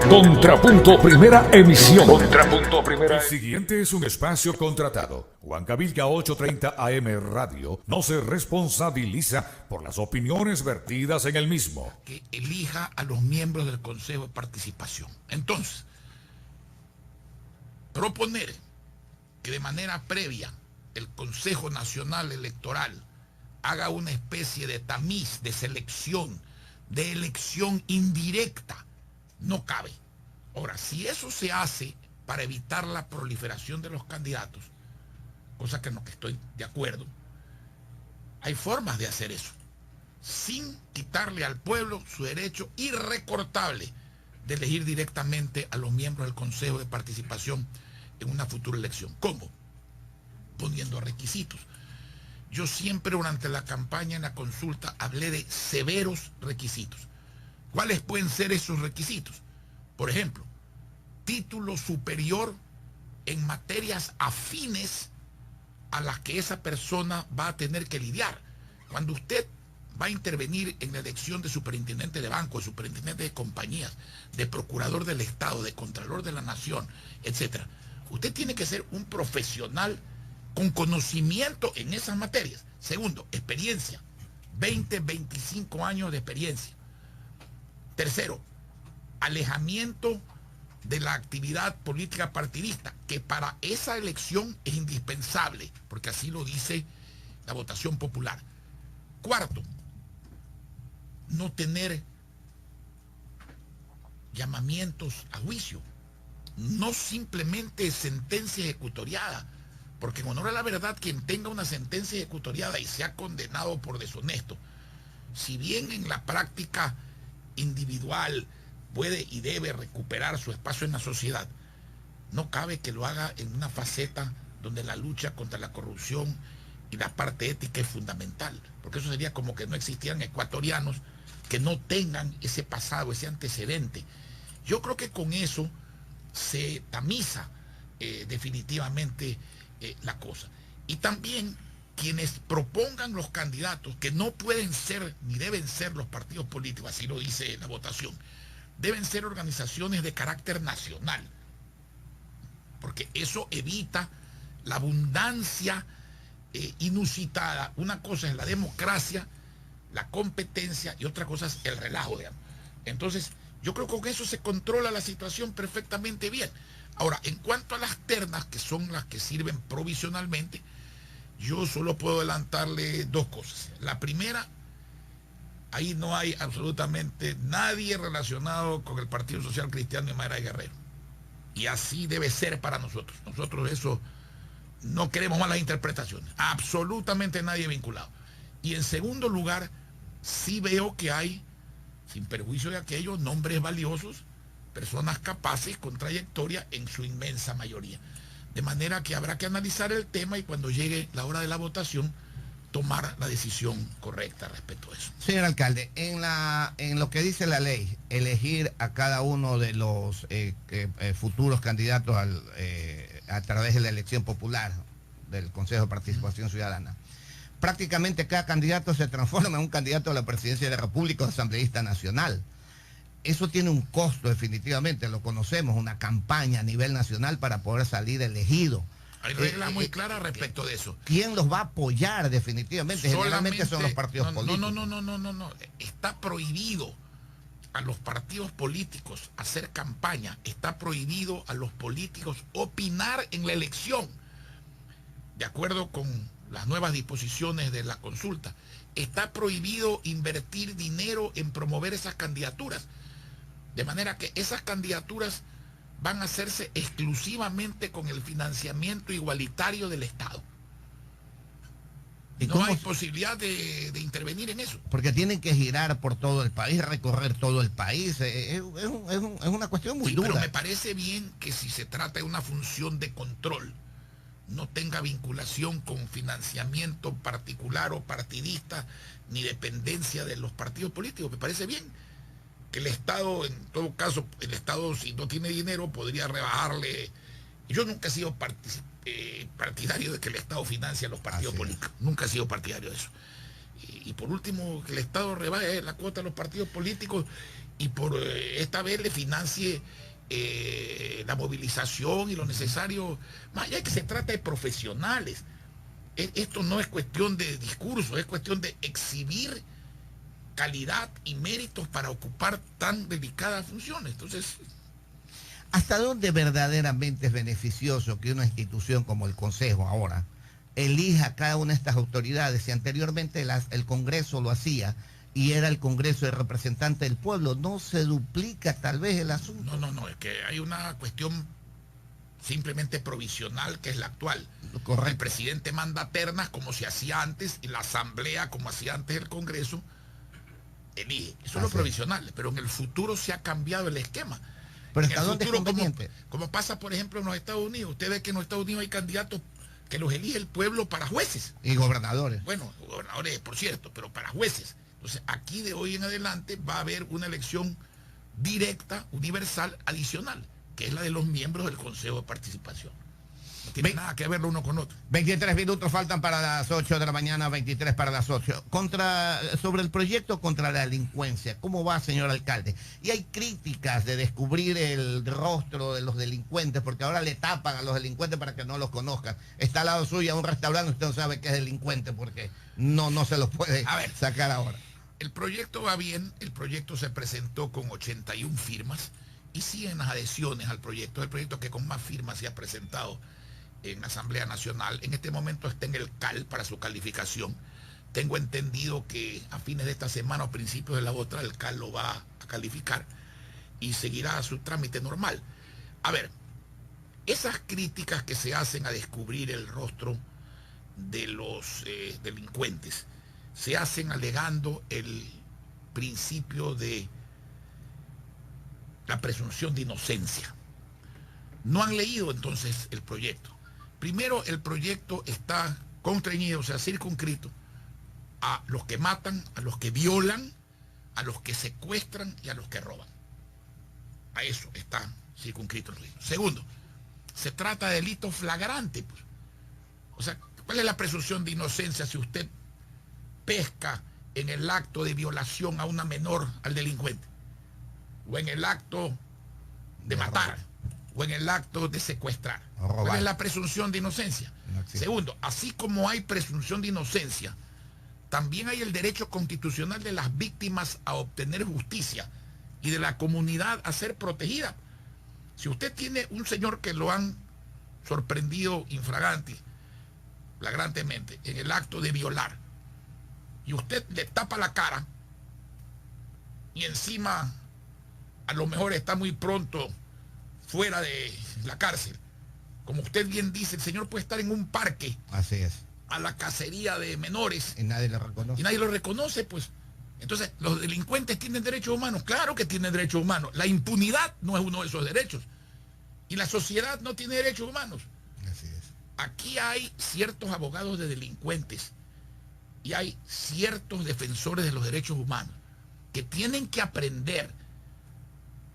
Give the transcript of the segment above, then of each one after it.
Contrapunto Primera Emisión. Contrapunto Primera. El siguiente es un espacio contratado. Huancavilla 830 AM Radio no se responsabiliza por las opiniones vertidas en el mismo. Que elija a los miembros del Consejo de Participación. Entonces, proponer que de manera previa el Consejo Nacional Electoral haga una especie de tamiz, de selección, de elección indirecta, no cabe. Ahora, si eso se hace para evitar la proliferación de los candidatos, cosa que en lo que estoy de acuerdo, hay formas de hacer eso, sin quitarle al pueblo su derecho irrecortable de elegir directamente a los miembros del Consejo de Participación en una futura elección. ¿Cómo? Poniendo requisitos. Yo siempre durante la campaña, en la consulta, hablé de severos requisitos. ¿Cuáles pueden ser esos requisitos? Por ejemplo, título superior en materias afines a las que esa persona va a tener que lidiar. Cuando usted va a intervenir en la elección de superintendente de banco, de superintendente de compañías, de procurador del Estado, de contralor de la Nación, etc., usted tiene que ser un profesional con conocimiento en esas materias. Segundo, experiencia. 20, 25 años de experiencia. Tercero, alejamiento de la actividad política partidista, que para esa elección es indispensable, porque así lo dice la votación popular. Cuarto, no tener llamamientos a juicio, no simplemente sentencia ejecutoriada, porque en honor a la verdad, quien tenga una sentencia ejecutoriada y sea condenado por deshonesto, si bien en la práctica individual puede y debe recuperar su espacio en la sociedad, no cabe que lo haga en una faceta donde la lucha contra la corrupción y la parte ética es fundamental, porque eso sería como que no existieran ecuatorianos que no tengan ese pasado, ese antecedente. Yo creo que con eso se tamiza definitivamente la cosa. Y también quienes propongan los candidatos, que no pueden ser ni deben ser los partidos políticos, así lo dice la votación, deben ser organizaciones de carácter nacional, porque eso evita la abundancia inusitada. Una cosa es la democracia, la competencia, y otra cosa es el relajo, digamos. Entonces, yo creo que con eso se controla la situación perfectamente bien. Ahora, en cuanto a las ternas, que son las que sirven provisionalmente, yo solo puedo adelantarle dos cosas. La primera, ahí no hay absolutamente nadie relacionado con el Partido Social Cristiano y Mayra Guerrero. Y así debe ser para nosotros. Nosotros eso no queremos malas interpretaciones. Absolutamente nadie vinculado. Y en segundo lugar, sí veo que hay, sin perjuicio de aquello, nombres valiosos, personas capaces, con trayectoria en su inmensa mayoría. De manera que habrá que analizar el tema y cuando llegue la hora de la votación, tomar la decisión correcta respecto a eso. Señor alcalde, en lo que dice la ley, elegir a cada uno de los futuros candidatos a través de la elección popular del Consejo de Participación Ciudadana, prácticamente cada candidato se transforma en un candidato a la presidencia de la República o asambleísta nacional. Eso tiene un costo definitivamente, lo conocemos, una campaña a nivel nacional para poder salir elegido. Hay reglas muy claras respecto de eso. ¿Quién los va a apoyar definitivamente? Generalmente son los partidos políticos. No. Está prohibido a los partidos políticos hacer campaña. Está prohibido a los políticos opinar en la elección. De acuerdo con las nuevas disposiciones de la consulta, está prohibido invertir dinero en promover esas candidaturas. De manera que esas candidaturas van a hacerse exclusivamente con el financiamiento igualitario del Estado. No hay posibilidad de intervenir en eso. Porque tienen que girar por todo el país, recorrer todo el país. Es una cuestión muy dura. Pero me parece bien que si se trata de una función de control, no tenga vinculación con financiamiento particular o partidista, ni dependencia de los partidos políticos. Me parece bien que el Estado, en todo caso, el Estado, si no tiene dinero, podría rebajarle. Yo nunca he sido partidario de que el Estado financie a los partidos políticos. Nunca he sido partidario de eso. Y por último, que el Estado rebaje la cuota de los partidos políticos y por esta vez le financie la movilización y lo necesario, más allá de que se trata de profesionales. Esto no es cuestión de discurso, es cuestión de exhibir calidad y méritos para ocupar tan delicadas funciones. Entonces, ¿hasta dónde verdaderamente es beneficioso que una institución como el Consejo ahora elija a cada una de estas autoridades? Si anteriormente el Congreso lo hacía y era el Congreso de representante del pueblo, ¿no se duplica tal vez el asunto? no, es que hay una cuestión simplemente provisional que es la actual. Correcto. El presidente manda ternas como se hacía antes y la asamblea como hacía antes el Congreso elige. Eso es lo provisional, pero en el futuro se ha cambiado el esquema. Pero En ¿hasta el dónde es futuro, conveniente? como pasa por ejemplo en los Estados Unidos, usted ve que en los Estados Unidos hay candidatos que los elige el pueblo para jueces. Y gobernadores. Bueno, gobernadores por cierto, pero para jueces. Entonces aquí de hoy en adelante va a haber una elección directa, universal, adicional, que es la de los miembros del Consejo de Participación. No tiene nada que ver lo uno con otro. 23 minutos faltan para las 8 de la mañana, 23 para las 8. Sobre el proyecto contra la delincuencia, ¿cómo va, señor alcalde? Y hay críticas de descubrir el rostro de los delincuentes, porque ahora le tapan a los delincuentes para que no los conozcan. Está al lado suyo un restaurante, usted no sabe que es delincuente, porque no se los puede sacar ahora. El proyecto va bien, el proyecto se presentó con 81 firmas y siguen las adhesiones al proyecto. El proyecto que con más firmas se ha presentado en la Asamblea Nacional. En este momento está en el CAL para su calificación. Tengo entendido que a fines de esta semana o principios de la otra el CAL lo va a calificar y seguirá su trámite normal. A ver, esas críticas que se hacen a descubrir el rostro de los delincuentes se hacen alegando el principio de la presunción de inocencia. No han leído entonces el proyecto. Primero, el proyecto está constreñido, o sea, circunscrito a los que matan, a los que violan, a los que secuestran y a los que roban. A eso está circunscrito el proyecto. Segundo, se trata de delito flagrante, pues. O sea, ¿cuál es la presunción de inocencia si usted pesca en el acto de violación a una menor al delincuente? O en el acto de matar, o en el acto de secuestrar. ¿Cuál es la presunción de inocencia? Segundo, así como hay presunción de inocencia, también hay el derecho constitucional de las víctimas a obtener justicia y de la comunidad a ser protegida. Si usted tiene un señor que lo han sorprendido flagrantemente, en el acto de violar, y usted le tapa la cara, y encima a lo mejor está muy pronto fuera de la cárcel. Como usted bien dice, el señor puede estar en un parque. Así es. A la cacería de menores. Y nadie lo reconoce. Y nadie lo reconoce, pues. Entonces, ¿los delincuentes tienen derechos humanos? Claro que tienen derechos humanos. La impunidad no es uno de esos derechos. Y la sociedad no tiene derechos humanos. Así es. Aquí hay ciertos abogados de delincuentes y hay ciertos defensores de los derechos humanos que tienen que aprender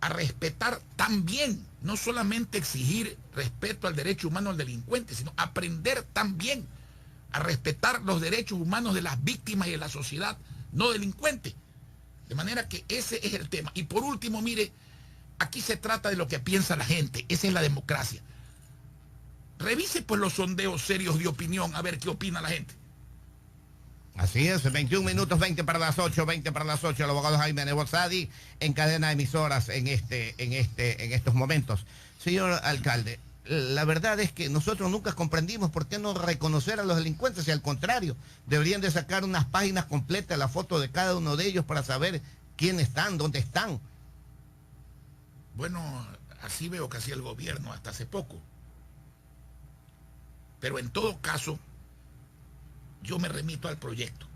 a respetar también, no solamente exigir respeto al derecho humano al delincuente, sino aprender también a respetar los derechos humanos de las víctimas y de la sociedad no delincuente. De manera que ese es el tema. Y por último, mire, aquí se trata de lo que piensa la gente. Esa es la democracia. Revise pues los sondeos serios de opinión a ver qué opina la gente. Así es, 21 minutos, 20 para las 8, 20 para las 8, el abogado Jaime Nebozadi en cadena de emisoras en estos momentos. Señor alcalde, la verdad es que nosotros nunca comprendimos por qué no reconocer a los delincuentes, y al contrario, deberían de sacar unas páginas completas, la foto de cada uno de ellos para saber quiénes están, dónde están. Bueno, así veo que hacía el gobierno hasta hace poco. Pero en todo caso, yo me remito al proyecto.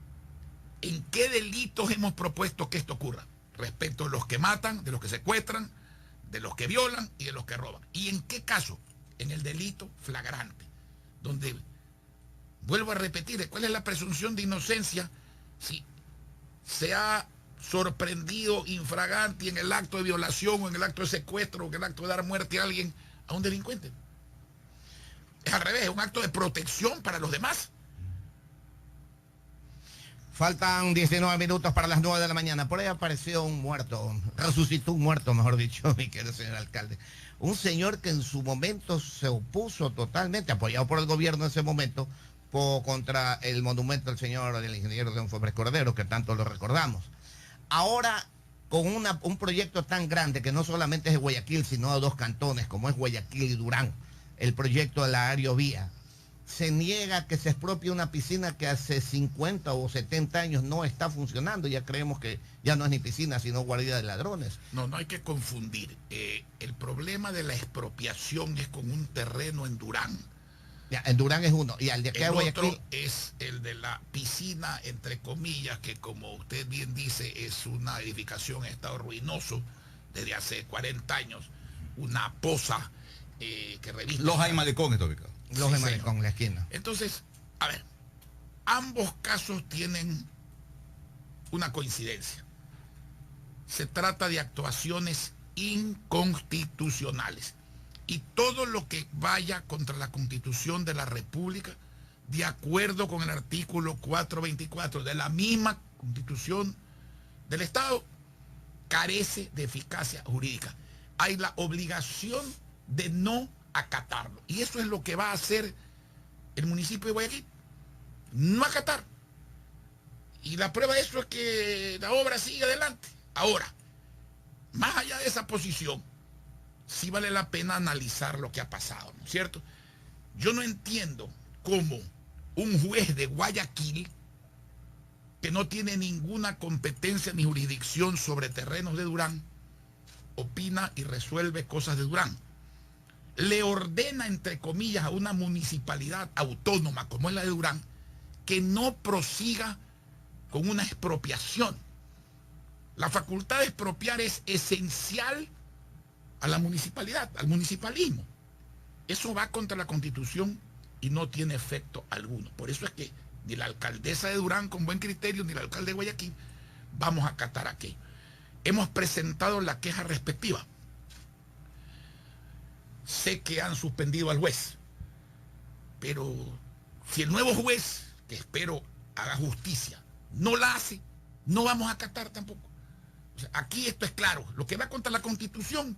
¿En qué delitos hemos propuesto que esto ocurra? Respecto de los que matan, de los que secuestran, de los que violan y de los que roban. ¿Y en qué caso? En el delito flagrante, donde, vuelvo a repetir, ¿cuál es la presunción de inocencia si se ha sorprendido infraganti en el acto de violación o en el acto de secuestro o en el acto de dar muerte a alguien, a un delincuente? Es al revés, es un acto de protección para los demás. Faltan 19 minutos para las 9 de la mañana. Por ahí apareció un muerto, resucitó un muerto, mejor dicho, mi querido señor alcalde. Un señor que en su momento se opuso totalmente, apoyado por el gobierno en ese momento, contra el monumento del señor, del ingeniero Don Febres Cordero, que tanto lo recordamos. Ahora, con un proyecto tan grande que no solamente es de Guayaquil, sino de dos cantones, como es Guayaquil y Durán, el proyecto de la Aerovía, se niega que se expropie una piscina que hace 50 o 70 años no está funcionando. Ya creemos que ya no es ni piscina, sino guarida de ladrones. No hay que confundir. El problema de la expropiación es con un terreno en Durán. Ya, en Durán es uno, y al de acá de Guayaquil... otro es el de la piscina, entre comillas, que como usted bien dice, es una edificación en estado ruinoso desde hace 40 años. Una poza que reviste... Los hay malecón está ubicado. Los de Malecón, en la esquina. Entonces, a ver, ambos casos tienen una coincidencia. Se trata de actuaciones inconstitucionales. Y todo lo que vaya contra la Constitución de la República, de acuerdo con el artículo 424 de la misma Constitución del Estado, carece de eficacia jurídica. Hay la obligación de no acatarlo. Y eso es lo que va a hacer el municipio de Guayaquil. No acatar. Y la prueba de eso es que la obra sigue adelante. Ahora, más allá de esa posición, sí vale la pena analizar lo que ha pasado, ¿no es cierto? Yo no entiendo cómo un juez de Guayaquil, que no tiene ninguna competencia ni jurisdicción sobre terrenos de Durán, opina y resuelve cosas de Durán. Le ordena, entre comillas, a una municipalidad autónoma como es la de Durán, que no prosiga con una expropiación. La facultad de expropiar es esencial a la municipalidad, al municipalismo. Eso va contra la Constitución y no tiene efecto alguno. Por eso es que ni la alcaldesa de Durán con buen criterio, ni el alcalde de Guayaquil vamos a acatar aquello. Hemos presentado la queja respectiva. Sé que han suspendido al juez, pero si el nuevo juez, que espero haga justicia, no la hace, no vamos a acatar tampoco. O sea, aquí esto es claro, lo que va contra la Constitución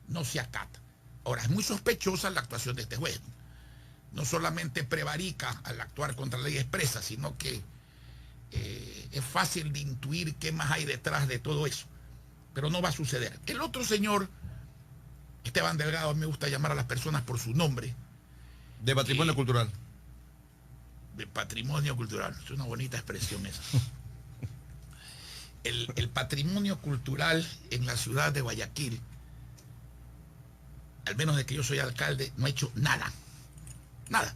no se acata. Ahora, es muy sospechosa la actuación de este juez. No solamente prevarica al actuar contra la ley expresa, sino que es fácil de intuir qué más hay detrás de todo eso. Pero no va a suceder. El otro señor, Esteban Delgado, me gusta llamar a las personas por su nombre. De patrimonio cultural. De patrimonio cultural. Es una bonita expresión esa. El patrimonio cultural en la ciudad de Guayaquil, al menos de que yo soy alcalde, no ha hecho nada. Nada.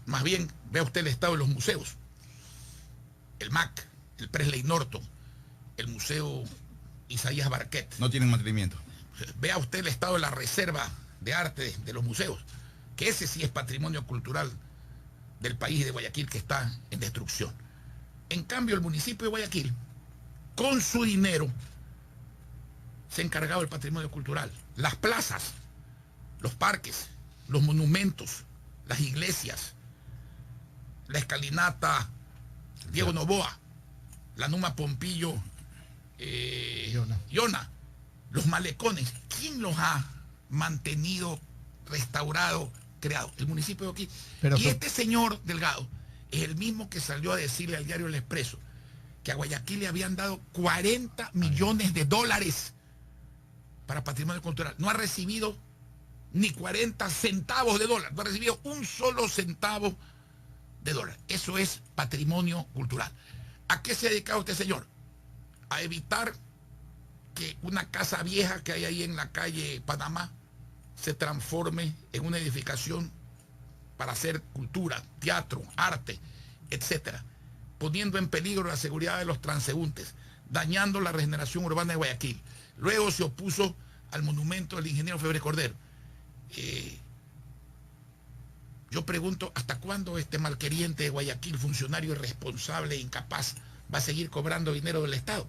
Más bien, vea usted el estado de los museos. El MAC, el Presley Norton, el Museo Isaías Barquet. No tienen mantenimiento. Vea usted el estado de la Reserva de Arte de los museos, que ese sí es patrimonio cultural del país de Guayaquil, que está en destrucción. En cambio, el municipio de Guayaquil, con su dinero, se ha encargado del patrimonio cultural. Las plazas, los parques, los monumentos, las iglesias, la escalinata Diego Noboa, la Numa Pompillo, Iona, los malecones. ¿Quién los ha mantenido, restaurado, creado? El municipio de aquí. Y este señor Delgado es el mismo que salió a decirle al diario El Expreso que a Guayaquil le habían dado 40 millones de dólares para patrimonio cultural. No ha recibido ni 40 centavos de dólar. No ha recibido un solo centavo de dólar. Eso es patrimonio cultural. ¿A qué se ha dedicado este señor? A evitar que una casa vieja que hay ahí en la calle Panamá se transforme en una edificación para hacer cultura, teatro, arte, etcétera, poniendo en peligro la seguridad de los transeúntes, dañando la regeneración urbana de Guayaquil. Luego se opuso al monumento del ingeniero Febres Cordero. Yo pregunto, ¿hasta cuándo este malqueriente de Guayaquil, funcionario irresponsable e incapaz, va a seguir cobrando dinero del Estado?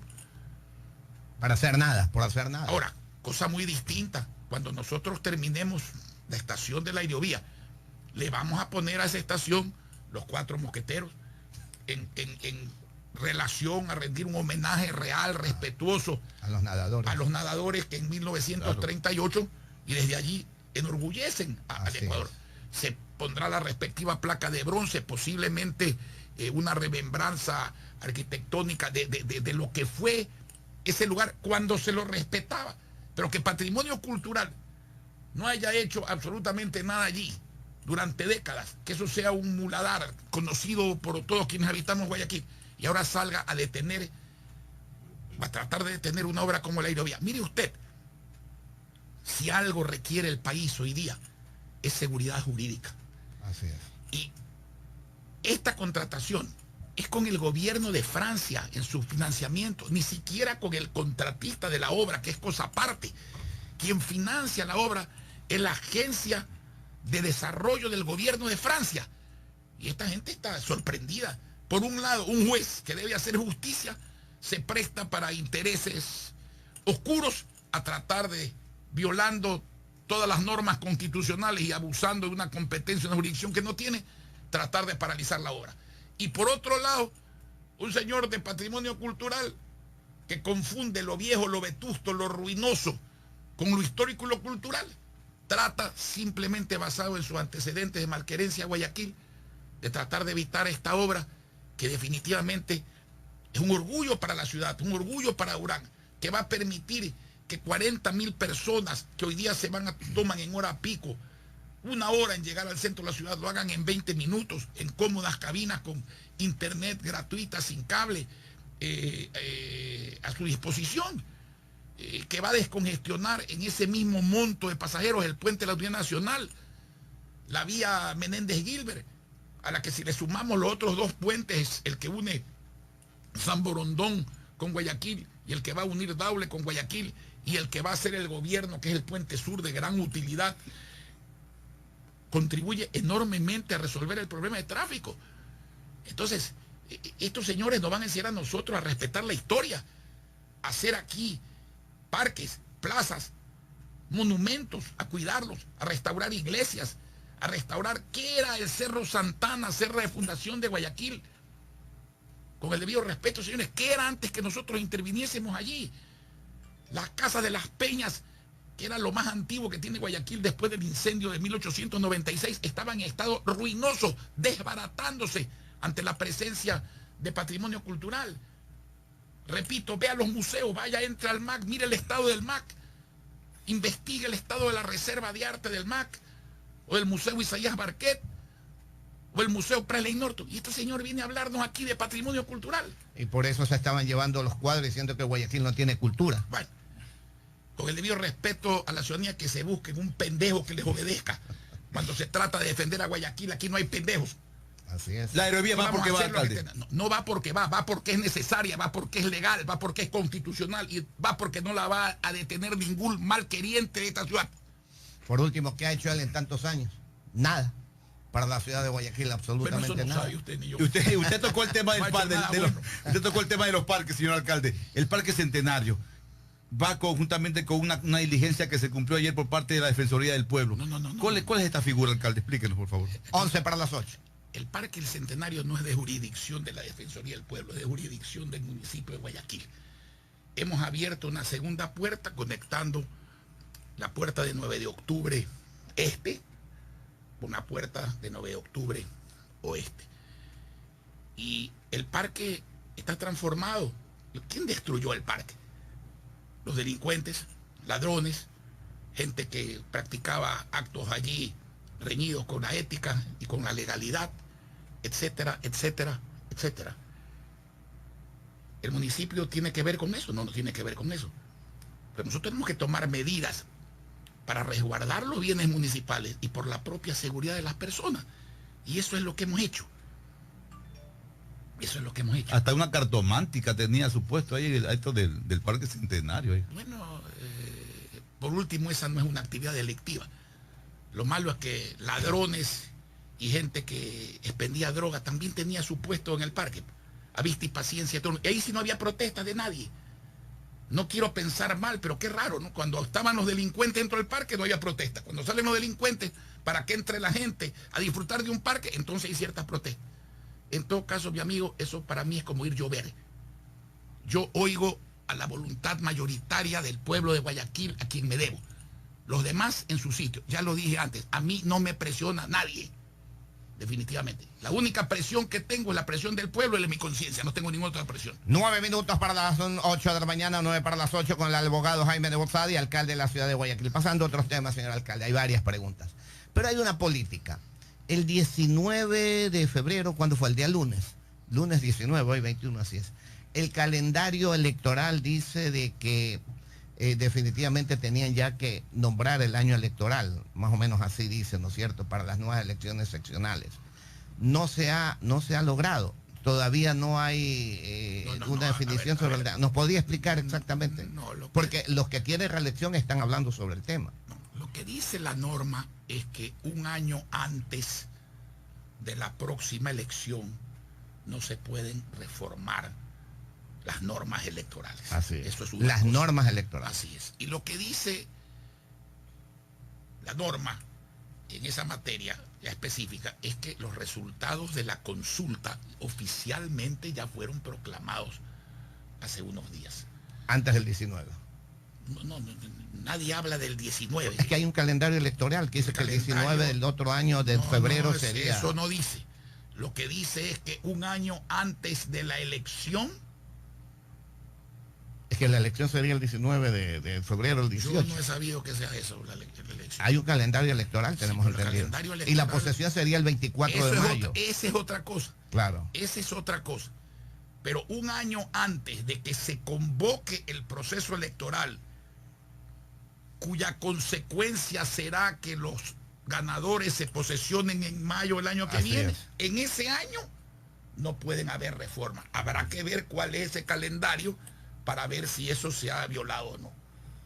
Para hacer nada, por hacer nada. Ahora, cosa muy distinta, cuando nosotros terminemos la estación de la Aerovía, le vamos a poner a esa estación los 4 mosqueteros, en relación a rendir un homenaje real, respetuoso A los nadadores. Que en 1938 y desde allí enorgullecen al Ecuador. Se pondrá la respectiva placa de bronce, posiblemente una remembranza arquitectónica de lo que fue ese lugar cuando se lo respetaba, pero que Patrimonio Cultural no haya hecho absolutamente nada allí durante décadas, que eso sea un muladar conocido por todos quienes habitamos Guayaquil, y ahora salga a detener, a tratar de detener una obra como la Aerovía. Mire usted, si algo requiere el país hoy día es seguridad jurídica. Así es. Y esta contratación es con el gobierno de Francia en su financiamiento, ni siquiera con el contratista de la obra, que es cosa aparte. Quien financia la obra es la Agencia de Desarrollo del Gobierno de Francia. Y esta gente está sorprendida. Por un lado, un juez que debe hacer justicia se presta para intereses oscuros a tratar de, violando todas las normas constitucionales y abusando de una competencia, una jurisdicción que no tiene, tratar de paralizar la obra. Y por otro lado, un señor de Patrimonio Cultural que confunde lo viejo, lo vetusto, lo ruinoso con lo histórico y lo cultural, trata, simplemente basado en sus antecedentes de malquerencia a Guayaquil, de tratar de evitar esta obra que definitivamente es un orgullo para la ciudad, un orgullo para Urán, que va a permitir que 40.000 personas que hoy día toman en hora pico una hora en llegar al centro de la ciudad, lo hagan en 20 minutos, en cómodas cabinas con internet gratuita, sin cable, a su disposición, que va a descongestionar en ese mismo monto de pasajeros el puente de la Unidad Nacional, la vía Menéndez-Gilbert, a la que si le sumamos los otros dos puentes, el que une San Borondón con Guayaquil y el que va a unir Daule con Guayaquil y el que va a hacer el gobierno, que es el puente sur de gran utilidad, contribuye enormemente a resolver el problema de tráfico. Entonces, estos señores nos van a enseñar a nosotros a respetar la historia, a hacer aquí parques, plazas, monumentos, a cuidarlos, a restaurar iglesias, a restaurar qué era el Cerro Santana, Cerro de Fundación de Guayaquil, con el debido respeto, señores, qué era antes que nosotros interviniésemos allí. Las casas de las Peñas, que era lo más antiguo que tiene Guayaquil después del incendio de 1896, estaban en estado ruinoso, desbaratándose ante la presencia de patrimonio cultural. Repito, vea los museos, vaya, entre al MAC, mire el estado del MAC, investigue el estado de la Reserva de Arte del MAC, o del Museo Isaías Barquet, o el Museo Presley Norton. Y este señor viene a hablarnos aquí de patrimonio cultural. Y por eso se estaban llevando los cuadros diciendo que Guayaquil no tiene cultura. Bueno, con el debido respeto a la ciudadanía, que se busquen un pendejo que les obedezca. Cuando se trata de defender a Guayaquil, aquí no hay pendejos. Así es. La Aerovía va porque va, alcalde. No va porque va porque es necesaria, va porque es legal, va porque es constitucional y va porque no la va a detener ningún malqueriente de esta ciudad. Por último, ¿qué ha hecho él en tantos años? Nada. Para la ciudad de Guayaquil, absolutamente Bueno, eso no nada. sabe usted ni yo. Usted tocó el tema No ha hecho nada bueno. usted tocó el tema de los parques, señor alcalde. El Parque Centenario va conjuntamente con una diligencia que se cumplió ayer por parte de la Defensoría del Pueblo. No. ¿Cuál es esta figura, alcalde? Explíquenos, por favor. 11 para las 8. El Parque El Centenario no es de jurisdicción de la Defensoría del Pueblo, es de jurisdicción del municipio de Guayaquil. Hemos abierto una segunda puerta conectando la puerta de 9 de octubre este con la puerta de 9 de octubre oeste. Y el parque está transformado. ¿Quién destruyó el parque? Los delincuentes, ladrones, gente que practicaba actos allí reñidos con la ética y con la legalidad, etcétera, etcétera, etcétera. ¿El municipio tiene que ver con eso? No tiene que ver con eso. Pero nosotros tenemos que tomar medidas para resguardar los bienes municipales y por la propia seguridad de las personas. Y eso es lo que hemos hecho. Eso es lo que hemos hecho. Hasta una cartomántica tenía supuesto ahí esto del Parque Centenario. Ahí. Bueno, por último, esa no es una actividad delictiva. Lo malo es que ladrones y gente que expendía droga también tenía su puesto en el parque, a vista y paciencia. Y ahí sí no había protesta de nadie. No quiero pensar mal, pero qué raro, ¿no? Cuando estaban los delincuentes dentro del parque no había protesta. Cuando salen los delincuentes para que entre la gente a disfrutar de un parque, entonces hay ciertas protestas. En todo caso, mi amigo, eso para mí es como ir llover. Yo oigo a la voluntad mayoritaria del pueblo de Guayaquil, a quien me debo. Los demás en su sitio. Ya lo dije antes, a mí no me presiona nadie. Definitivamente. La única presión que tengo es la presión del pueblo y de mi conciencia. No tengo ninguna otra presión. 9 minutos para las 8 de la mañana, 9 para las 8, con el abogado Jaime de Bozadi, alcalde de la ciudad de Guayaquil. Pasando a otros temas, señor alcalde, hay varias preguntas. Pero hay una política. El 19 de febrero, ¿cuándo fue? El día lunes. Lunes 19, hoy 21, así es. El calendario electoral dice de que definitivamente tenían ya que nombrar el año electoral, más o menos así dice, ¿no es cierto?, para las nuevas elecciones seccionales. No se ha logrado. Todavía no hay una definición sobre el tema. ¿Nos podría explicar exactamente? Porque los que quieren reelección están hablando sobre el tema. No, lo que dice la norma es que un año antes de la próxima elección no se pueden reformar las normas electorales. Así es. Eso es una las cosa. Normas electorales. Así es. Y lo que dice la norma en esa materia ya específica es que los resultados de la consulta oficialmente ya fueron proclamados hace unos días. Antes del 19. No, nadie habla del 19. Es que hay un calendario electoral que dice que el 19 del otro año de febrero sería... Eso no dice. Lo que dice es que un año antes de la elección... Es que la elección sería el 19 de febrero, el 18. Yo no he sabido que sea eso, la elección. Hay un calendario electoral, tenemos entendido. Y la posesión sería el 24 de mayo. Esa es otra cosa. Claro. Esa es otra cosa. Pero un año antes de que se convoque el proceso electoral, cuya consecuencia será que los ganadores se posesionen en mayo del año que viene, en ese año no pueden haber reformas. Habrá que ver cuál es ese calendario para ver si eso se ha violado o no.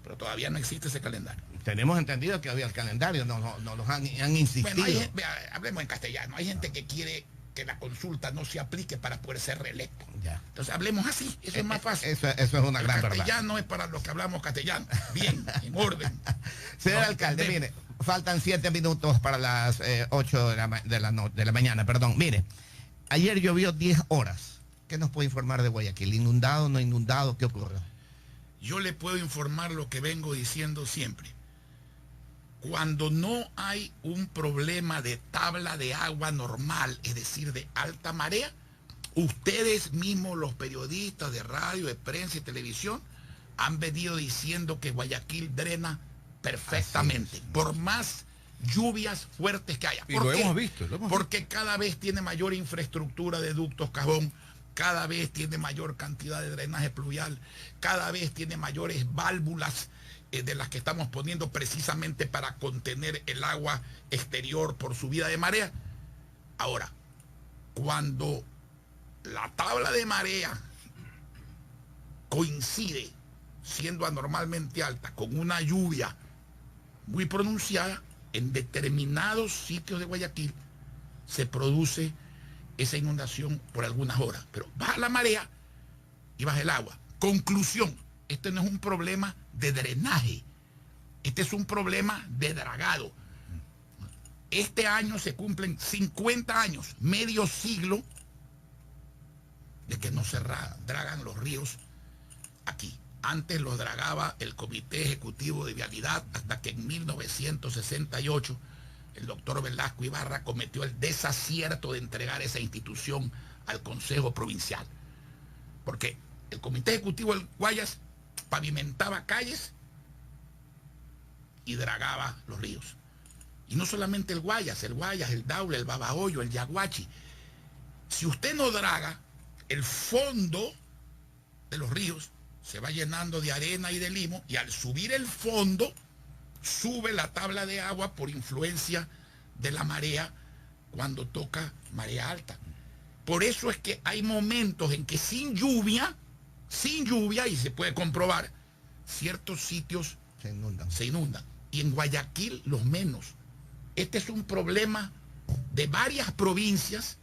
Pero todavía no existe ese calendario. Tenemos entendido que había el calendario, no los han insistido. Bueno, hablemos en castellano. Hay gente que quiere que la consulta no se aplique para poder ser reelecto. Ya. Entonces hablemos así, eso es más fácil. Eso es una gran verdad. El castellano es para los que hablamos castellano. Bien, en orden. Señor alcalde, mire, faltan 7 minutos para las 8 de la mañana, perdón. Mire, ayer llovió 10 horas. ¿Qué nos puede informar de Guayaquil? ¿Inundado, no inundado? ¿Qué ocurre? Yo le puedo informar lo que vengo diciendo siempre. Cuando no hay un problema de tabla de agua normal, es decir, de alta marea, ustedes mismos, los periodistas de radio, de prensa y televisión, han venido diciendo que Guayaquil drena perfectamente, por más lluvias fuertes que haya. Y lo hemos visto. Porque cada vez tiene mayor infraestructura de ductos cajón, cada vez tiene mayor cantidad de drenaje pluvial, cada vez tiene mayores válvulas de las que estamos poniendo precisamente para contener el agua exterior por subida de marea. Ahora, cuando la tabla de marea coincide, siendo anormalmente alta, con una lluvia muy pronunciada, en determinados sitios de Guayaquil se produce esa inundación por algunas horas. Pero baja la marea y baja el agua. Conclusión, este no es un problema de drenaje, este es un problema de dragado. Este año se cumplen 50 años, medio siglo, de que no se dragan los ríos aquí. Antes los dragaba el Comité Ejecutivo de Vialidad, hasta que en 1968 el doctor Velasco Ibarra cometió el desacierto de entregar esa institución al Consejo Provincial. Porque el Comité Ejecutivo del Guayas pavimentaba calles y dragaba los ríos. Y no solamente el Guayas, el Daule, el Babahoyo, el Yaguachi. Si usted no draga, el fondo de los ríos se va llenando de arena y de limo, y al subir el fondo, sube la tabla de agua por influencia de la marea cuando toca marea alta. Por eso es que hay momentos en que sin lluvia, y se puede comprobar, ciertos sitios se inundan. Y en Guayaquil los menos. Este es un problema de varias provincias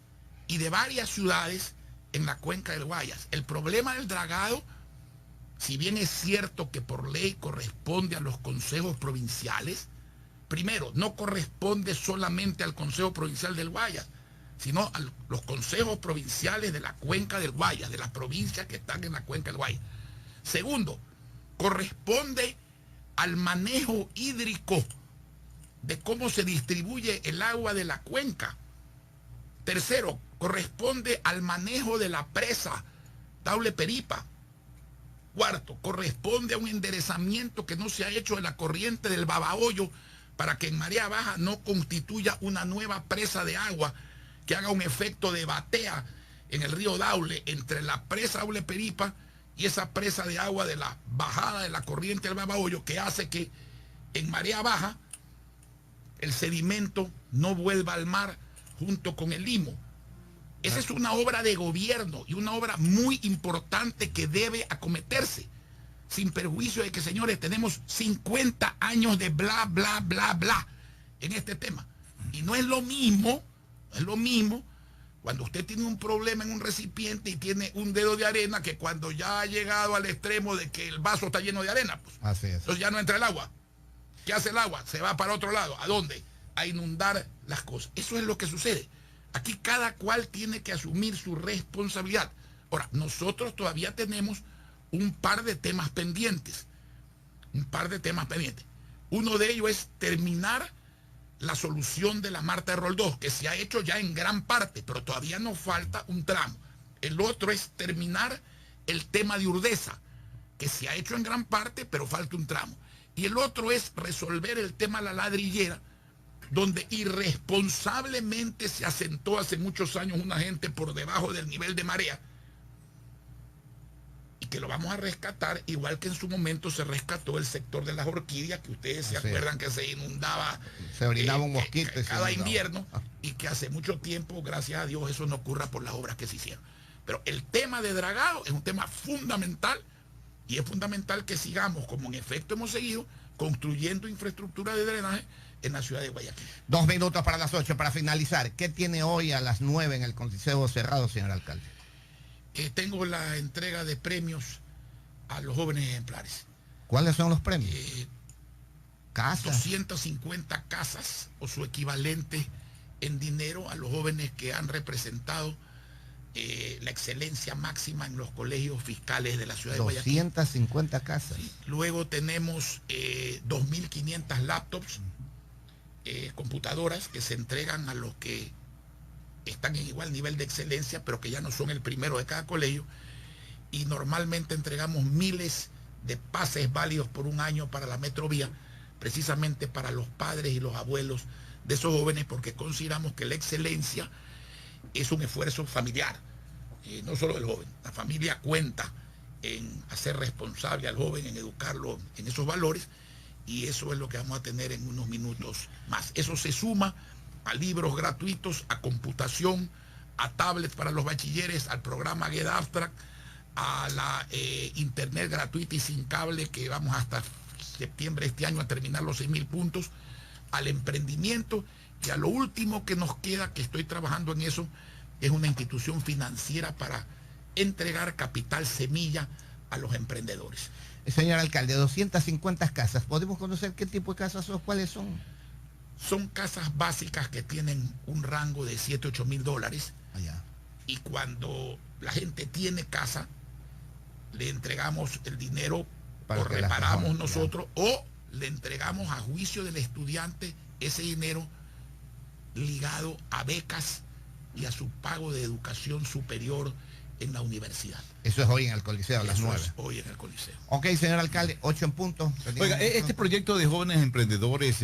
y de varias ciudades en la cuenca del Guayas. El problema del dragado, si bien es cierto que por ley corresponde a los consejos provinciales, primero, no corresponde solamente al Consejo Provincial del Guayas, sino a los consejos provinciales de la cuenca del Guaya, de las provincias que están en la cuenca del Guaya. Segundo, corresponde al manejo hídrico de cómo se distribuye el agua de la cuenca. Tercero, corresponde al manejo de la presa Daule Peripa. Cuarto, corresponde a un enderezamiento que no se ha hecho de la corriente del Babahoyo para que en marea baja no constituya una nueva presa de agua que haga un efecto de batea en el río Daule entre la presa Daule Peripa y esa presa de agua de la bajada de la corriente del Babahoyo, que hace que en marea baja el sedimento no vuelva al mar junto con el limo. Esa es una obra de gobierno y una obra muy importante que debe acometerse, sin perjuicio de que, señores, tenemos 50 años de bla, bla, bla, bla en este tema. Y no es lo mismo cuando usted tiene un problema en un recipiente y tiene un dedo de arena que cuando ya ha llegado al extremo de que el vaso está lleno de arena. Pues. Así es. Entonces ya no entra el agua. ¿Qué hace el agua? Se va para otro lado. ¿A dónde? A inundar las cosas. Eso es lo que sucede. Aquí cada cual tiene que asumir su responsabilidad. Ahora, nosotros todavía tenemos un par de temas pendientes. Uno de ellos es terminar la solución de la Marta de Roldós, que se ha hecho ya en gran parte, pero todavía nos falta un tramo. El otro es terminar el tema de Urdesa, que se ha hecho en gran parte, pero falta un tramo. Y el otro es resolver el tema de la ladrillera, donde irresponsablemente se asentó hace muchos años una gente por debajo del nivel de marea, y que lo vamos a rescatar, igual que en su momento se rescató el sector de las orquídeas, que ustedes se acuerdan que se inundaba, se orinaba un mosquito cada invierno, y que hace mucho tiempo, gracias a Dios, eso no ocurra por las obras que se hicieron. Pero el tema de dragado es un tema fundamental, y es fundamental que sigamos, como en efecto hemos seguido, construyendo infraestructura de drenaje en la ciudad de Guayaquil. 2 minutos para las 8 para finalizar. ¿Qué tiene hoy a las 9 en el Coliseo cerrado, señor alcalde? Tengo la entrega de premios a los jóvenes ejemplares. ¿Cuáles son los premios? Casas. 250 casas o su equivalente en dinero a los jóvenes que han representado la excelencia máxima en los colegios fiscales de la ciudad de Guayaquil. 250 casas. Sí. Luego tenemos 2.500 laptops, computadoras que se entregan a los que están en igual nivel de excelencia, pero que ya no son el primero de cada colegio. Y normalmente entregamos miles de pases válidos por un año para la Metrovía, precisamente para los padres y los abuelos de esos jóvenes, porque consideramos que la excelencia es un esfuerzo familiar, no solo del joven. La familia cuenta en hacer responsable al joven, en educarlo en esos valores, y eso es lo que vamos a tener en unos minutos más. Eso se suma a libros gratuitos, a computación, a tablets para los bachilleres, al programa Get Abstract, a la internet gratuita y sin cable, que vamos hasta septiembre de este año a terminar los 6.000 puntos, al emprendimiento, y a lo último que nos queda, que estoy trabajando en eso, es una institución financiera para entregar capital semilla a los emprendedores. Señor alcalde, 250 casas. ¿Podemos conocer qué tipo de casas son? ¿Cuáles son? Son casas básicas que tienen un rango de 7, 8 mil dólares. Allá. Y cuando la gente tiene casa, le entregamos el dinero, o reparamos nosotros, o le entregamos a juicio del estudiante ese dinero ligado a becas y a su pago de educación superior en la universidad. Eso es hoy en el Coliseo, a las 9. Es hoy en el Coliseo. Ok, señor alcalde, 8 en punto. Oiga, este proyecto de jóvenes emprendedores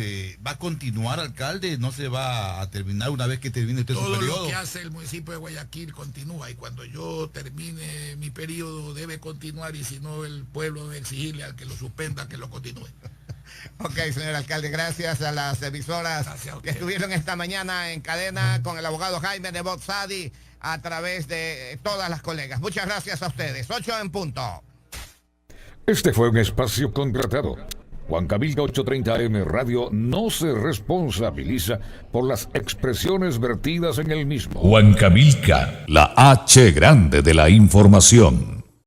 va a continuar, alcalde, no se va a terminar una vez que termine usted su periodo. Todo lo que hace el municipio de Guayaquil continúa, y cuando yo termine mi periodo debe continuar, y si no, el pueblo debe exigirle al que lo suspenda que lo continúe. Ok, señor alcalde, gracias a las emisoras que estuvieron esta mañana en cadena con el abogado Jaime Nebot Sadi a través de todas las colegas. Muchas gracias a ustedes. 8 en punto. Este fue un espacio contratado. Huancavilca 830 AM Radio no se responsabiliza por las expresiones vertidas en el mismo. Huancavilca, la H grande de la información.